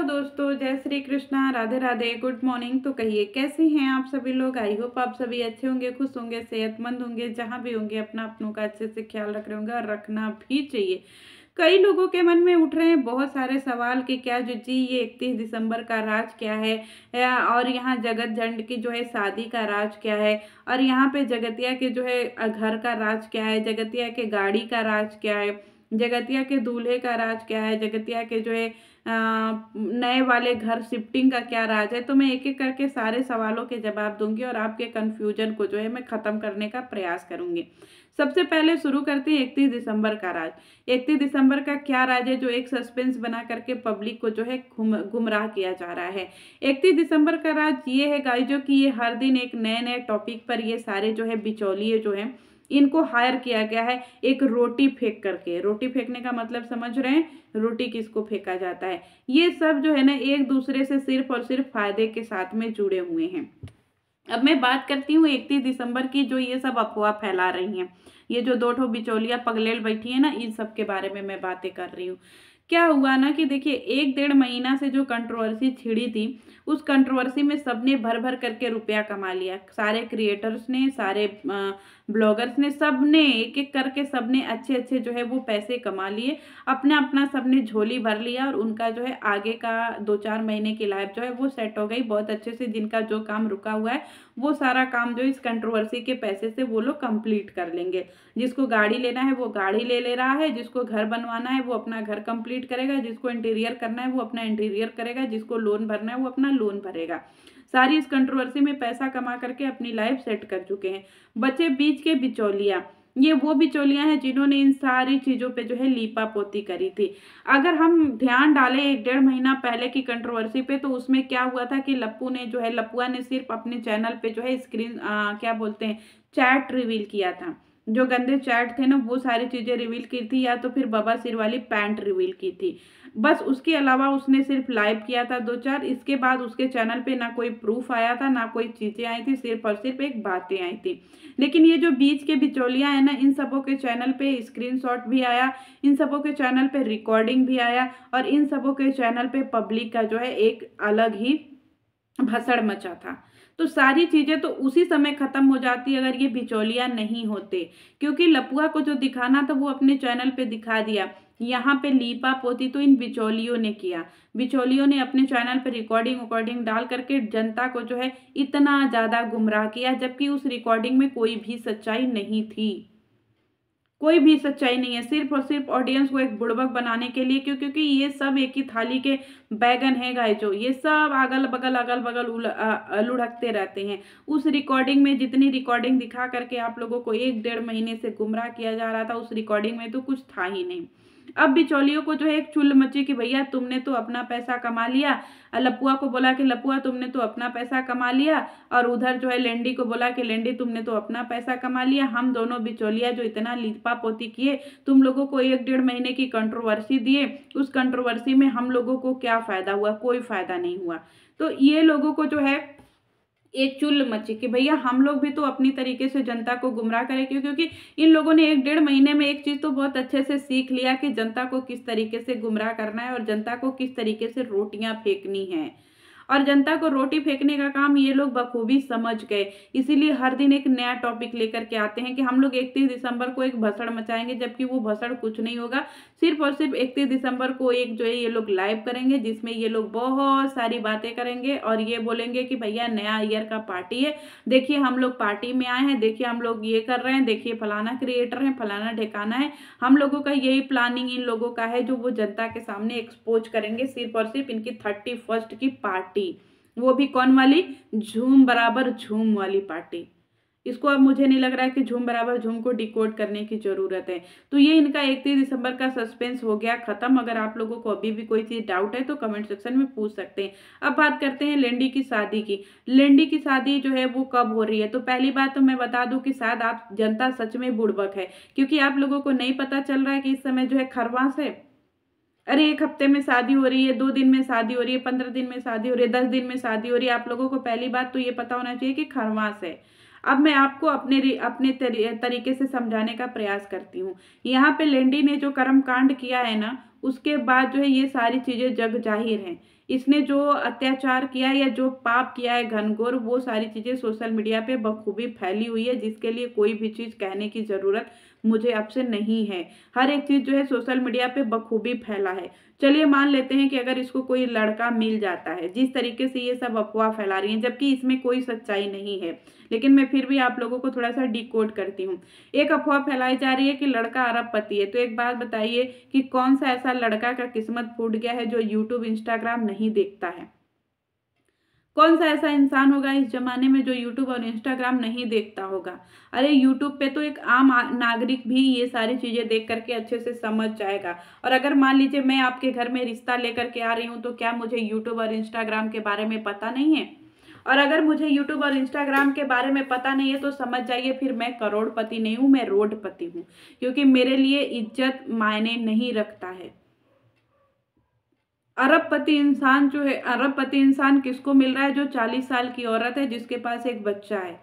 Hello दोस्तों, जय Shri Krishna, Radhe Radhe, good morning. तो कहिए कैसे हैं आप सभी लोग। आई होप आप सभी अच्छे होंगे, खुश होंगे, सेहतमंद होंगे। जहां भी होंगे अपना अपनों का अच्छे से ख्याल रख रहे होंगे और रखना भी चाहिए। कई लोगों के मन में उठ रहे हैं बहुत सारे सवाल कि क्या जो जी ये 31 दिसंबर का राज क्या है, और यहाँ जगत झंड की जो है शादी का राज क्या है, और यहाँ पे जगतिया के जो है घर का राज क्या है, जगतिया के गाड़ी का राज क्या है, जगतिया के दूल्हे का राज क्या है, जगतिया के जो है नए वाले घर शिफ्टिंग का क्या राज है। तो मैं एक एक करके सारे सवालों के जवाब दूंगी और आपके कंफ्यूजन को जो है मैं खत्म करने का प्रयास करूंगी। सबसे पहले शुरू करते हैं 31 दिसंबर का राज। 31 दिसंबर का क्या राज है जो एक सस्पेंस बना करके पब्लिक को जो है गुमराह किया जा रहा है। 31 दिसंबर का राज ये है गाइस, जो कि ये हर दिन एक नए नए टॉपिक पर ये सारे जो है बिचौलिए जो है इनको हायर किया गया है एक रोटी फेंक करके। रोटी फेंकने का मतलब समझ रहे हैं, रोटी किसको फेंका जाता है। ये सब जो है ना एक दूसरे से सिर्फ और सिर्फ फायदे के साथ में जुड़े हुए हैं। अब मैं बात करती हूँ 31 दिसंबर की, जो ये सब अफवाह फैला रही हैं, ये जो दो ठो बिचौलिया पगलेल बैठी है ना, इन सब के बारे में मैं बातें कर रही हूँ। क्या हुआ ना कि देखिए, 1 डेढ़ महीना से जो कंट्रोवर्सी छिड़ी थी, उस कंट्रोवर्सी में सबने भर भर करके रुपया कमा लिया। सारे क्रिएटर्स ने, सारे ब्लॉगर्स ने, सबने एक एक करके सबने अच्छे अच्छे जो है वो पैसे कमा लिए। अपना अपना सबने झोली भर लिया और उनका जो है आगे का 2-4 महीने की लाइफ जो है वो सेट हो गई बहुत अच्छे से। जिनका जो काम रुका हुआ है वो सारा काम जो इस कंट्रोवर्सी के पैसे से वो लोग कंप्लीट कर लेंगे। जिसको गाड़ी लेना है वो गाड़ी ले रहा है, जिसको घर बनवाना है वो अपना घर कंप्लीट करेगा, जिसको इंटीरियर करना है वो अपना इंटीरियर करेगा, जिसको लोन भरना है वो अपना लोन भरेगा। सारी इस कंट्रोवर्सी में पैसा कमा करके अपनी लाइफ सेट कर चुके हैं। बचे बीच के बिचौलिया, ये वो बिचौलियां हैं जिन्होंने इन सारी चीजों पे जो है लीपा पोती करी थी। अगर हम ध्यान डालें 1 डेढ़ महीना पहले की कंट्रोवर्सी पे, तो उसमें क्या हुआ था कि लपुआ ने सिर्फ अपने चैनल पे जो है स्क्रीन क्या बोलते हैं, चैट रिवील किया था। जो गंदे चैट थे ना वो सारी चीजें रिवील की थी, या तो फिर बाबा सिर वाली पैंट रिवील की थी। बस उसके अलावा उसने सिर्फ लाइव किया था 2-4। इसके बाद उसके चैनल पे ना कोई प्रूफ आया था, ना कोई चीजें आई थी, सिर्फ और सिर्फ एक बातें आई थी। लेकिन ये जो बीच के बिचौलियां है ना, इन सबों के चैनल पे स्क्रीनशॉट भी आया, इन सबों के चैनल पे रिकॉर्डिंग भी आया, और इन सबों के चैनल पे पब्लिक का जो है एक अलग ही भसड़ मचा था। तो सारी चीजें तो उसी समय खत्म हो जाती अगर ये बिचौलिया नहीं होते। क्योंकि लपुआ को जो दिखाना था वो अपने चैनल पे दिखा दिया। यहाँ पे लीपा पोती तो इन बिचौलियों ने किया। बिचौलियों ने अपने चैनल पे रिकॉर्डिंग डाल करके जनता को जो है इतना ज्यादा गुमराह किया, जबकि उस रिकॉर्डिंग में कोई भी सच्चाई नहीं थी। कोई भी सच्चाई नहीं है, सिर्फ और सिर्फ ऑडियंस को एक बुड़बक बनाने के लिए। क्योंकि ये सब एक ही थाली के बैगन है गाय, जो ये सब अगल बगल लुढ़कते रहते हैं। उस रिकॉर्डिंग में जितनी रिकॉर्डिंग दिखा करके आप लोगों को 1 डेढ़ महीने से गुमराह किया जा रहा था, उस रिकॉर्डिंग में तो कुछ था ही नहीं। अब बिचौलियों को जो है एक चुल मची कि भैया तुमने तो अपना पैसा कमा लिया। लपुआ को बोला कि लपुआ तुमने तो अपना पैसा कमा लिया, और उधर जो है लेंडी को बोला कि लेंडी तुमने तो अपना पैसा कमा लिया। हम दोनों बिचौलिया जो इतना लिपा पोती किए, तुम लोगों को 1 डेढ़ महीने की कंट्रोवर्सी दिए, उस कंट्रोवर्सी में हम लोगों को क्या फायदा हुआ? कोई फायदा नहीं हुआ। तो ये लोगों को जो है एक चुल मची कि भैया हम लोग भी तो अपनी तरीके से जनता को गुमराह करें। क्यों? क्योंकि इन लोगों ने 1 डेढ़ महीने में एक चीज तो बहुत अच्छे से सीख लिया कि जनता को किस तरीके से गुमराह करना है और जनता को किस तरीके से रोटियां फेंकनी है। और जनता को रोटी फेंकने का काम ये लोग बखूबी समझ गए। इसीलिए हर दिन एक नया टॉपिक लेकर के आते हैं कि हम लोग 31 दिसंबर को एक भसड़ मचाएंगे, जबकि वो भसड़ कुछ नहीं होगा। सिर्फ और सिर्फ 31 दिसंबर को एक जो है ये लोग लाइव करेंगे, जिसमें ये लोग बहुत सारी बातें करेंगे और ये बोलेंगे कि भैया नया ईयर का पार्टी है, देखिए हम लोग पार्टी में आए हैं, देखिए हम लोग ये कर रहे हैं, देखिए फलाना क्रिएटर है, फलाना ठिकाना है। हम लोगों का यही प्लानिंग इन लोगों का है, जो वो जनता के सामने एक्सपोज करेंगे सिर्फ और सिर्फ इनकी 31 की पार्टी। वो भी कौन वाली? झूम बराबर झूम वाली पार्टी। इसको अब मुझे नहीं लग रहा है कि झूम बराबर झूम को डिकोड करने की जरूरत है। तो ये इनका 31 दिसंबर का सस्पेंस हो गया खत्म। अगर आप लोगों को अभी भी कोई चीज डाउट है तो कमेंट सेक्शन में पूछ सकते हैं। अब बात करते हैं लेंडी की शादी की। लेंडी की शादी जो है वो कब हो रही है? तो पहली बात तो मैं बता दूं कि शायद आप जनता सच में बुड़बक है, क्योंकि आप लोगों को नहीं पता चल रहा है कि इस समय जो है खरवास है। अरे 1 हफ्ते में शादी हो रही है, 2 दिन में शादी हो रही है, 15 दिन में शादी हो रही है, 10 दिन में शादी हो रही है। आप लोगों को पहली बात तो ये पता होना चाहिए कि खरवास है। अब मैं आपको अपने तरीके से समझाने का प्रयास करती हूँ। यहाँ पे लेंडी ने जो कर्म कांड किया है ना, उसके बाद जो है ये सारी चीजें जग जाहिर हैं। इसने जो अत्याचार किया या जो पाप किया है घनघोर, वो सारी चीजें सोशल मीडिया पे बखूबी फैली हुई है, जिसके लिए कोई भी चीज कहने की जरूरत मुझे आपसे नहीं है। हर एक चीज जो है सोशल मीडिया पे बखूबी फैला है। चलिए मान लेते हैं कि अगर इसको कोई लड़का मिल जाता है, जिस तरीके से ये सब अफवाह फैला रही हैं, जबकि इसमें कोई सच्चाई नहीं है, लेकिन मैं फिर भी आप लोगों को थोड़ा सा डिकोड करती हूँ। एक अफवाह फैलाई जा रही है कि लड़का अरबपति है। तो एक बात बताइए कि कौन सा ऐसा लड़का का किस्मत फूट गया है जो यूट्यूब इंस्टाग्राम नहीं देखता है? कौन सा ऐसा इंसान होगा इस जमाने में जो यूट्यूब और इंस्टाग्राम नहीं देखता होगा? अरे यूट्यूब पे तो एक आम नागरिक भी ये सारी चीजें देख करके अच्छे से समझ जाएगा। और अगर मान लीजिए मैं आपके घर में रिश्ता लेकर के आ रही हूँ, तो क्या मुझे यूट्यूब और इंस्टाग्राम के बारे में पता नहीं है? और अगर मुझे यूट्यूब और इंस्टाग्राम के बारे में पता नहीं है तो समझ जाइए फिर मैं करोड़पति नहीं हूँ, मैं रोडपति हूँ। क्योंकि मेरे लिए इज्जत मायने नहीं रखता है। अरबपति इंसान जो है, अरबपति इंसान किसको मिल रहा है? जो 40 साल की औरत है, जिसके पास एक बच्चा है।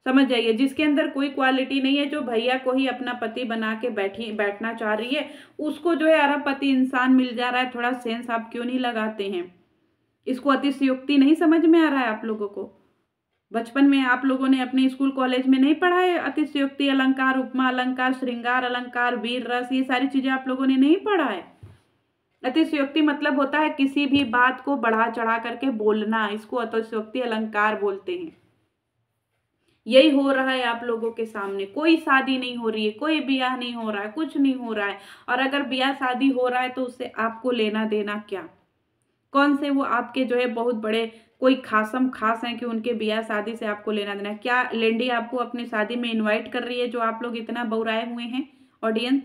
समझ जाइए, जिसके अंदर कोई क्वालिटी नहीं है, जो भैया को ही अपना पति बना के बैठना चाह रही है, उसको जो है अरबपति इंसान मिल जा रहा है। थोड़ा सेंस आप क्यों नहीं लगाते हैं? इसको अतिशयोक्ति नहीं समझ में आ रहा है आप लोगों को? बचपन में आप लोगों ने अपने स्कूल कॉलेज में नहीं पढ़ा है? अतिशयोक्ति अलंकार, उपमा अलंकार, श्रृंगार अलंकार, वीर रस, ये सारी चीजें आप लोगों ने नहीं पढ़ा है? अतिशयोक्ति मतलब होता है किसी भी बात को बढ़ा चढ़ा करके बोलना, इसको अतिशयोक्ति अलंकार बोलते हैं। यही हो रहा है आप लोगों के सामने। कोई शादी नहीं हो रही है, कोई ब्याह नहीं हो रहा है, कुछ नहीं हो रहा है। और अगर ब्याह शादी हो रहा है तो उससे आपको लेना देना क्या? कौन से वो आपके जो है बहुत बड़े कोई खासम खास हैं कि उनके ब्याह शादी से आपको लेना देना? क्या लेंडी आपको अपनी शादी में इनवाइट कर रही है, जो आप लोग इतना बौराए हुए हैं ऑडियंस?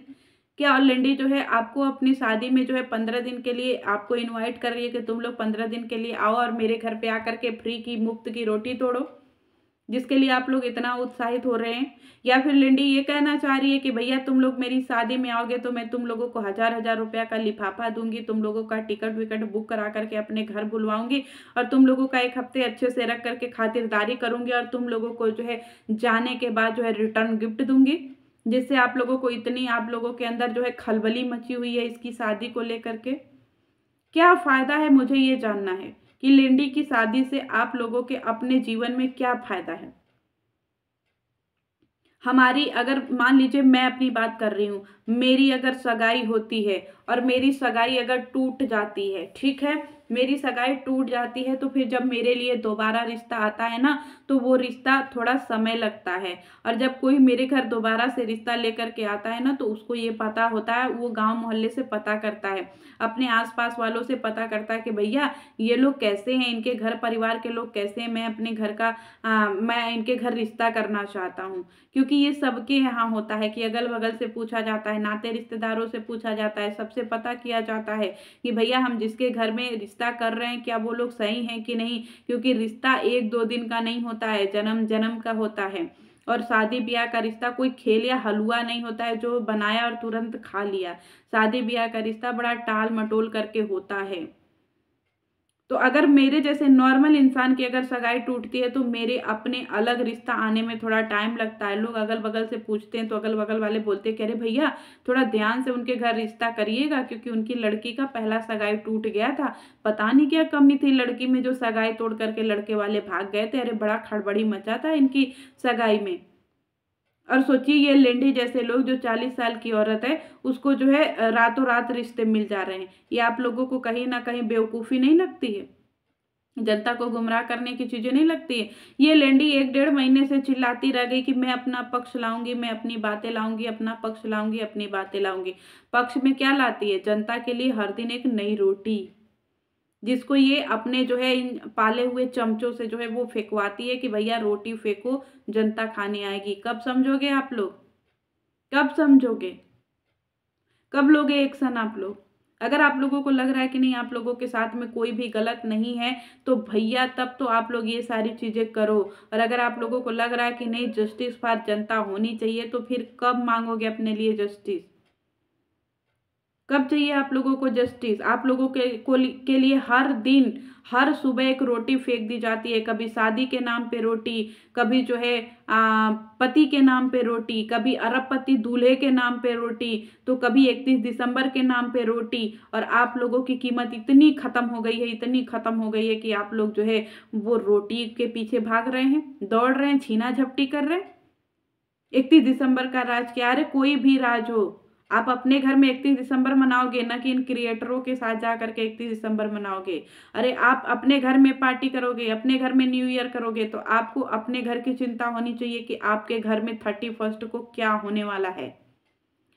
क्या लेंडी जो है आपको अपनी शादी में जो है 15 दिन के लिए आपको इनवाइट कर रही है कि तुम लोग 15 दिन के लिए आओ और मेरे घर पे आकर के फ्री की मुफ्त की रोटी तोड़ो, जिसके लिए आप लोग इतना उत्साहित हो रहे हैं? या फिर लिंडी ये कहना चाह रही है कि भैया तुम लोग मेरी शादी में आओगे तो मैं तुम लोगों को 1000-1000 रुपया का लिफाफा दूंगी, तुम लोगों का टिकट विकट बुक करा करके अपने घर बुलवाऊंगी और तुम लोगों का 1 हफ्ते अच्छे से रख करके खातिरदारी करूंगी और तुम लोगों को जो है जाने के बाद जो है रिटर्न गिफ्ट दूंगी, जिससे आप लोगों को इतनी आप लोगों के अंदर जो है खलबली मची हुई है इसकी शादी को लेकर के? क्या फायदा है? मुझे ये जानना है कि लिंडी की शादी से आप लोगों के अपने जीवन में क्या फायदा है? हमारी अगर मान लीजिए मैं अपनी बात कर रही हूँ, मेरी अगर सगाई होती है और मेरी सगाई अगर टूट जाती है, ठीक है, मेरी सगाई टूट जाती है, तो फिर जब मेरे लिए दोबारा रिश्ता आता है ना, तो वो रिश्ता थोड़ा समय लगता है। और जब कोई मेरे घर दोबारा से रिश्ता लेकर के आता है ना, तो उसको ये पता होता है, वो गांव मोहल्ले से पता करता है, अपने आसपास वालों से पता करता है कि भैया ये लोग कैसे हैं, इनके घर परिवार के लोग कैसे हैं, मैं अपने घर का मैं इनके घर रिश्ता करना चाहता हूँ। क्योंकि ये सबके यहाँ होता है कि अगल बगल से पूछा जाता है, नाते रिश्तेदारों से पूछा जाता है, सबसे पता किया जाता है कि भैया हम जिसके घर में रिश्ता कर रहे हैं क्या वो लोग सही हैं कि नहीं। क्योंकि रिश्ता 1-2 दिन का नहीं होता है, जन्म जन्म का होता है। और शादी ब्याह का रिश्ता कोई खेल या हलवा नहीं होता है जो बनाया और तुरंत खा लिया। शादी ब्याह का रिश्ता बड़ा टाल मटोल करके होता है। तो अगर मेरे जैसे नॉर्मल इंसान की अगर सगाई टूटती है तो मेरे अपने अलग रिश्ता आने में थोड़ा टाइम लगता है। लोग अगल बगल से पूछते हैं तो अगल बगल वाले बोलते हैं कि अरे भैया थोड़ा ध्यान से उनके घर रिश्ता करिएगा, क्योंकि उनकी लड़की का पहला सगाई टूट गया था। पता नहीं क्या कमी थी लड़की में जो सगाई तोड़ करके लड़के वाले भाग गए थे। अरे बड़ा खड़बड़ी मचा था इनकी सगाई में। और सोचिए ये लेंडी जैसे लोग, जो 40 साल की औरत है, उसको जो है रातों रात रिश्ते मिल जा रहे हैं। ये आप लोगों को कहीं ना कहीं बेवकूफ़ी नहीं लगती है? जनता को गुमराह करने की चीजें नहीं लगती है? ये लेंडी 1-1.5 महीने से चिल्लाती रह गई कि मैं अपना पक्ष लाऊंगी, मैं अपनी बातें लाऊंगी, अपना पक्ष लाऊंगी, अपनी बातें लाऊंगी। पक्ष में क्या लाती है? जनता के लिए हर दिन एक नई रोटी, जिसको ये अपने जो है इन पाले हुए चमचों से जो है वो फेंकवाती है कि भैया रोटी फेंको, जनता खाने आएगी। कब समझोगे आप लोग? कब समझोगे? कब लोगे एक्शन आप लोग? अगर आप लोगों को लग रहा है कि नहीं आप लोगों के साथ में कोई भी गलत नहीं है, तो भैया तब तो आप लोग ये सारी चीजें करो। और अगर आप लोगों को लग रहा है कि नहीं जस्टिस फॉर जनता होनी चाहिए, तो फिर कब मांगोगे अपने लिए जस्टिस? कब चाहिए आप लोगों को जस्टिस? आप लोगों के लिए हर दिन हर सुबह एक रोटी फेंक दी जाती है। कभी शादी के नाम पे रोटी, कभी जो है पति के नाम पे रोटी, कभी अरबपति दूल्हे के नाम पे रोटी, तो कभी 31 दिसंबर के नाम पे रोटी। और आप लोगों की कीमत इतनी खत्म हो गई है, इतनी खत्म हो गई है कि आप लोग जो है वो रोटी के पीछे भाग रहे हैं, दौड़ रहे हैं, छीना झपटी कर रहे हैं। 31 दिसंबर का राज क्या? अरे कोई भी राज हो, आप अपने घर में 31 दिसंबर मनाओगे, ना कि इन क्रिएटरों के साथ जा करके 31 दिसंबर मनाओगे। अरे आप अपने घर में पार्टी करोगे, अपने घर में न्यू ईयर करोगे, तो आपको अपने घर की चिंता होनी चाहिए कि आपके घर में 31 को क्या होने वाला है,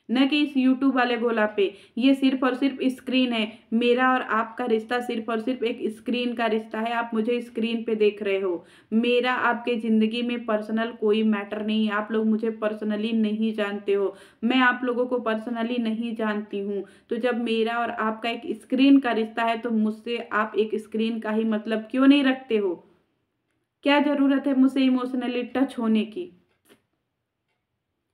न कि इस यूट्यूब वाले गोला पे। ये सिर्फ और सिर्फ स्क्रीन है। मेरा और आपका रिश्ता सिर्फ और सिर्फ एक स्क्रीन का रिश्ता है। आप मुझे स्क्रीन पे देख रहे हो। मेरा आपके ज़िंदगी में पर्सनल कोई मैटर नहीं है। आप लोग मुझे पर्सनली नहीं जानते हो, मैं आप लोगों को पर्सनली नहीं जानती हूँ। तो जब मेरा और आपका एक स्क्रीन का रिश्ता है तो मुझसे आप एक स्क्रीन का ही मतलब क्यों नहीं रखते हो? क्या ज़रूरत है मुझसे इमोशनली टच होने की?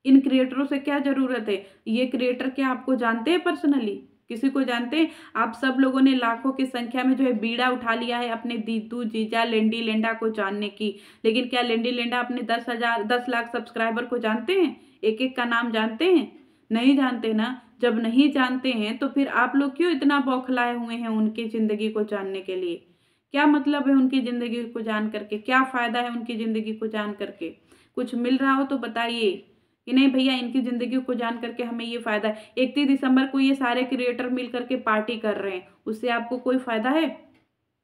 इन क्रिएटरों से क्या जरूरत है? ये क्रिएटर क्या आपको जानते हैं पर्सनली? किसी को जानते हैं? आप सब लोगों ने लाखों की संख्या में जो है बीड़ा उठा लिया है अपने दीदू जीजा लेंडी लेंडा को जानने की, लेकिन क्या लेंडी लेंडा अपने 10 लाख सब्सक्राइबर को जानते हैं? एक एक का नाम जानते हैं? नहीं जानते ना। जब नहीं जानते हैं तो फिर आप लोग क्यों इतना बौखलाए हुए हैं उनकी जिंदगी को जानने के लिए? क्या मतलब है उनकी जिंदगी को जान करके? क्या फायदा है उनकी जिंदगी को जान करके? कुछ मिल रहा हो तो बताइए कि नहीं भैया इनकी जिंदगी को जान करके हमें ये फायदा है। 31 दिसंबर को ये सारे क्रिएटर मिल करके पार्टी कर रहे हैं, उससे आपको कोई फायदा है?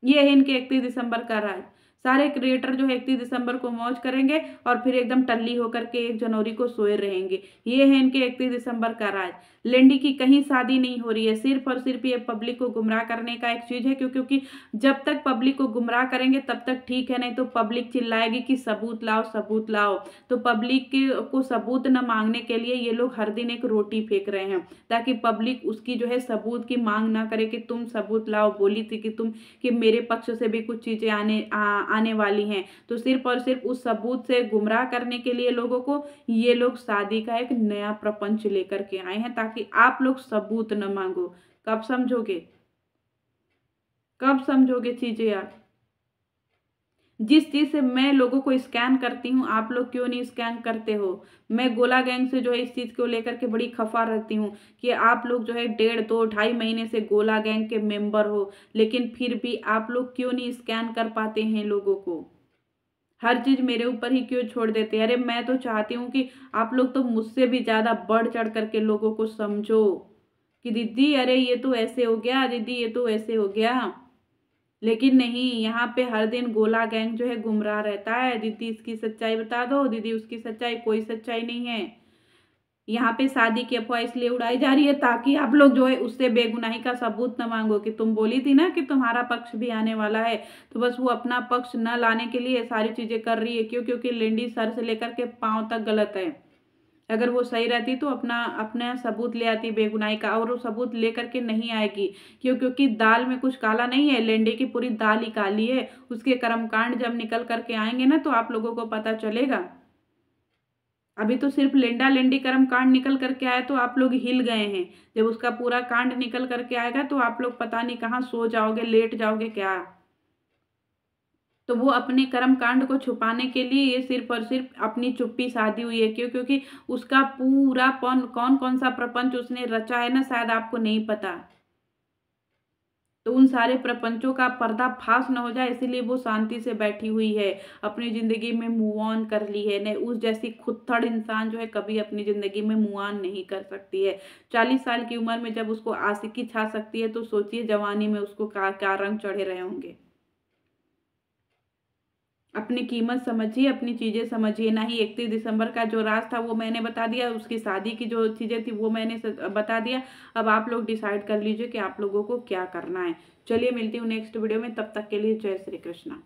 ये है इनके 31 दिसंबर का राज। सारे क्रिएटर जो है 31 दिसंबर को मौज करेंगे और फिर एकदम टल्ली होकर के 1 जनवरी को सोए रहेंगे। ये है इनके 31 दिसंबर का राज। लेंडी की कहीं शादी नहीं हो रही है, सिर्फ और सिर्फ ये पब्लिक को गुमराह करने का एक चीज है, क्योंकि जब तक पब्लिक को गुमराह करेंगे तब तक ठीक है, नहीं तो पब्लिक चिल्लाएगी कि सबूत लाओ सबूत लाओ। तो पब्लिक को सबूत न मांगने के लिए ये लोग हर दिन एक रोटी फेंक रहे हैं, ताकि पब्लिक उसकी जो है सबूत की मांग ना करे कि तुम सबूत लाओ, बोली थी कि तुम कि मेरे पक्ष से भी कुछ चीजें आने वाली हैं। तो सिर्फ और सिर्फ उस सबूत से गुमराह करने के लिए लोगों को ये लोग शादी का एक नया प्रपंच लेकर के आए हैं, ताकि आप लोग सबूत न मांगो। कब समझोगे? कब समझोगे चीजें आप? जिस चीज से मैं लोगों को स्कैन करती हूँ आप लोग क्यों नहीं स्कैन करते हो? मैं गोला गैंग से जो है इस चीज को लेकर के बड़ी खफा रहती हूँ कि आप लोग जो है 1.5-2-2.5 महीने से गोला गैंग के मेंबर हो, लेकिन फिर भी आप लोग क्यों नहीं स्कैन कर पाते हैं लोगों को? हर चीज मेरे ऊपर ही क्यों छोड़ देते हैं? अरे मैं तो चाहती हूँ कि आप लोग तो मुझसे भी ज्यादा बढ़ चढ़ करके लोगों को समझो कि दीदी अरे ये तो ऐसे हो गया, दीदी ये तो ऐसे हो गया। लेकिन नहीं, यहाँ पे हर दिन गोला गैंग जो है गुमराह रहता है। दीदी इसकी सच्चाई बता दो, दीदी उसकी सच्चाई। कोई सच्चाई नहीं है। यहाँ पे शादी की अफवाह इसलिए उड़ाई जा रही है ताकि आप लोग जो है उससे बेगुनाही का सबूत न मांगो कि तुम बोली थी ना कि तुम्हारा पक्ष भी आने वाला है। तो बस वो अपना पक्ष न लाने के लिए सारी चीजें कर रही है। क्यों? क्योंकि लेंडी सर से लेकर के पांव तक गलत है। अगर वो सही रहती तो अपना अपना सबूत ले आती बेगुनाही का, और वो सबूत लेकर के नहीं आएगी। क्यों? क्योंकि दाल में कुछ काला नहीं है, लेंडे की पूरी दाल ही काली है। उसके कर्मकांड जब निकल करके आएंगे ना तो आप लोगों को पता चलेगा। अभी तो सिर्फ लेंडा लेंडी कर्मकांड निकल करके आया तो आप लोग हिल गए हैं। जब उसका पूरा कांड निकल करके आएगा तो आप लोग पता नहीं कहाँ सो जाओगे, लेट जाओगे क्या। तो वो अपने कर्म कांड को छुपाने के लिए ये सिर्फ और सिर्फ अपनी चुप्पी साधी हुई है। क्यों? क्योंकि उसका पूरा कौन कौन सा प्रपंच उसने रचा है ना, शायद आपको नहीं पता। तो उन सारे प्रपंचों का पर्दाफाश न हो जाए, इसीलिए वो शांति से बैठी हुई है, अपनी जिंदगी में मूव ऑन कर ली है। नहीं, उस जैसी खुत्थड़ इंसान जो है कभी अपनी जिंदगी में मूव ऑन नहीं कर सकती है। 40 साल की उम्र में जब उसको आशिकी छा सकती है तो सोचिए जवानी में उसको क्या रंग चढ़े रहे होंगे। अपनी कीमत समझिए, अपनी चीजें समझिए। ना ही 31 दिसंबर का जो राज था वो मैंने बता दिया, उसकी शादी की जो चीजें थी वो मैंने बता दिया। अब आप लोग डिसाइड कर लीजिए कि आप लोगों को क्या करना है। चलिए मिलती हूँ नेक्स्ट वीडियो में, तब तक के लिए जय श्री कृष्णा।